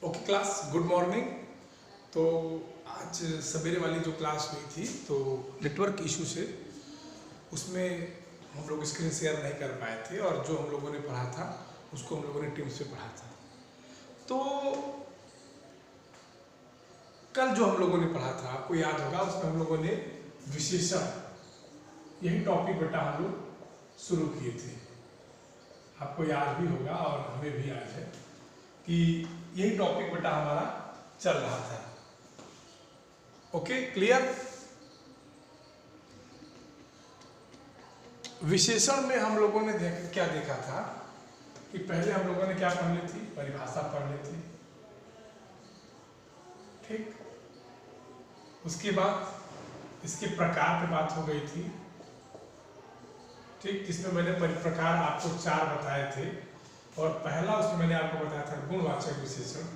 Okay class, good morning. तो आज सवेरे वाली जो क्लास हुई थी तो नेटवर्क इशू से उसमें हम लोग स्क्रीन शेयर नहीं कर पाए थे और जो हम लोगों ने पढ़ा था उसको हम लोगों ने टीम से पढ़ा था। तो कल जो हम लोगों ने पढ़ा था आपको याद होगा, उसमें हम लोगों ने विशेषण यही टॉपिक बेटा हम लोग शुरू किए थे। आपको याद भी होगा और हमें भी याद है कि यही टॉपिक बेटा हमारा चल रहा था। Okay, clear. विशेषण में हम लोगों ने क्या देखा था कि पहले हम लोगों ने क्या पढ़ ली थी, परिभाषा पढ़ ली थी, ठीक। उसके बाद इसके प्रकार पे बात हो गई थी, ठीक, जिसमें मैंने प्रकार आपको 4 बताए थे और पहला उसमें मैंने आपको बताया था गुणवाचक विशेषण,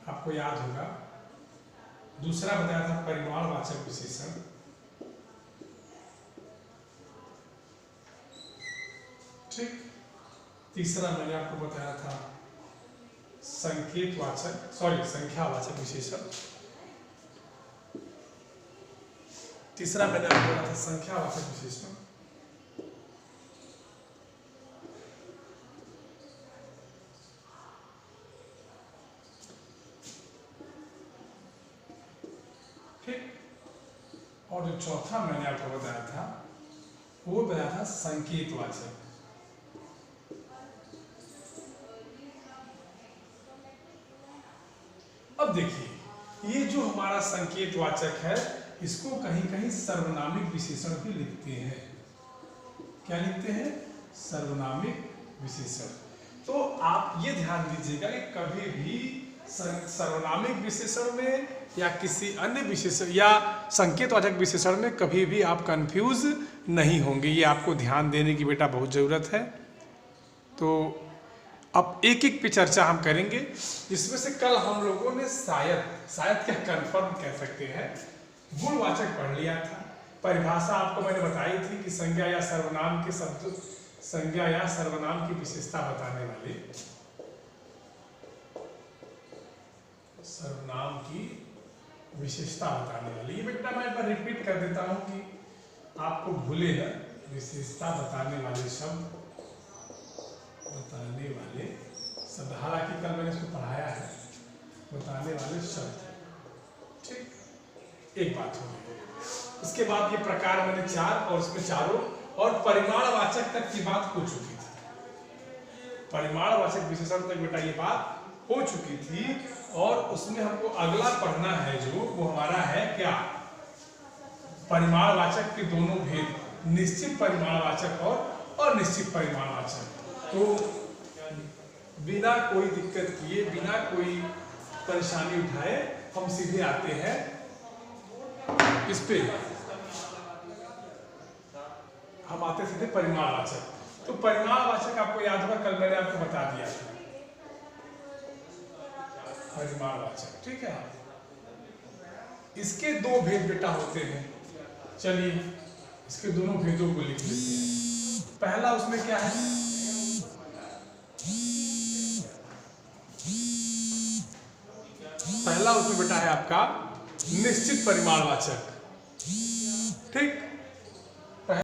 आपको याद होगा। दूसरा बताया था परिमाणवाचक विशेषण, ठीक। तीसरा मैंने आपको बताया था संख्यावाचक विशेषण। तीसरा मैंने आपको बताया था संख्यावाचक विशेषण। ठीक। और जो चौथा मैंने आपको बताया था वो बताया था संकेतवाचक। अब देखिए, ये जो हमारा संकेतवाचक है इसको कहीं कहीं सर्वनामिक विशेषण भी लिखते हैं। क्या लिखते हैं? सर्वनामिक विशेषण। तो आप ये ध्यान दीजिएगा कि कभी भी सर्वनामिक विशेषण में या किसी अन्य विशेषण या संकेतवाचक विशेषण में कभी भी आप कंफ्यूज नहीं होंगे। ये आपको ध्यान देने की बेटा बहुत ज़रूरत है। तो अब एक एक पे चर्चा हम करेंगे, जिसमें से कल हम लोगों ने शायद क्या कंफर्म कह सकते हैं गुणवाचक पढ़ लिया था। परिभाषा आपको मैंने बताई थी कि संज्ञा या सर्वनाम के शब्द, संज्ञा या सर्वनाम की विशेषता बताने वाले, सर्वनाम की विशेषता बताने वाली। ये बेटा मैं एक बार रिपीट कर देता हूं कि आपको भूले ना, विशेषता बताने वाले शब्द, बताने वाले शब्द, हालांकि कल मैंने इसको पढ़ाया है, बताने वाले शब्द, ठीक। एक बात हो गई। उसके बाद ये प्रकार मैंने 4 और उसमें चारों और परिमाणवाचक तक की बात हो चुकी थी। परिमाणवाचक विशेषण तक बेटा ये बात हो चुकी थी और उसमें हमको अगला पढ़ना है जो वो हमारा है क्या, परिमाणवाचक के दोनों भेद, निश्चित परिमाणवाचक और अनिश्चित परिमाणवाचक। तो बिना कोई दिक्कत किए, बिना कोई परेशानी उठाए हम सीधे आते हैं इस पे, हम आते सीधे परिमाणवाचक। तो परिमाणवाचक आपको याद होगा, कल मैंने आपको बता दिया था परिमाणवाचक, ठीक है। इसके 2 भेद बेटा होते हैं। चलिए इसके दोनों भेदों को लिख लेते हैं। पहला उसमें क्या है, पहला उसमें बेटा है आपका निश्चित परिमाणवाचक, ठीक।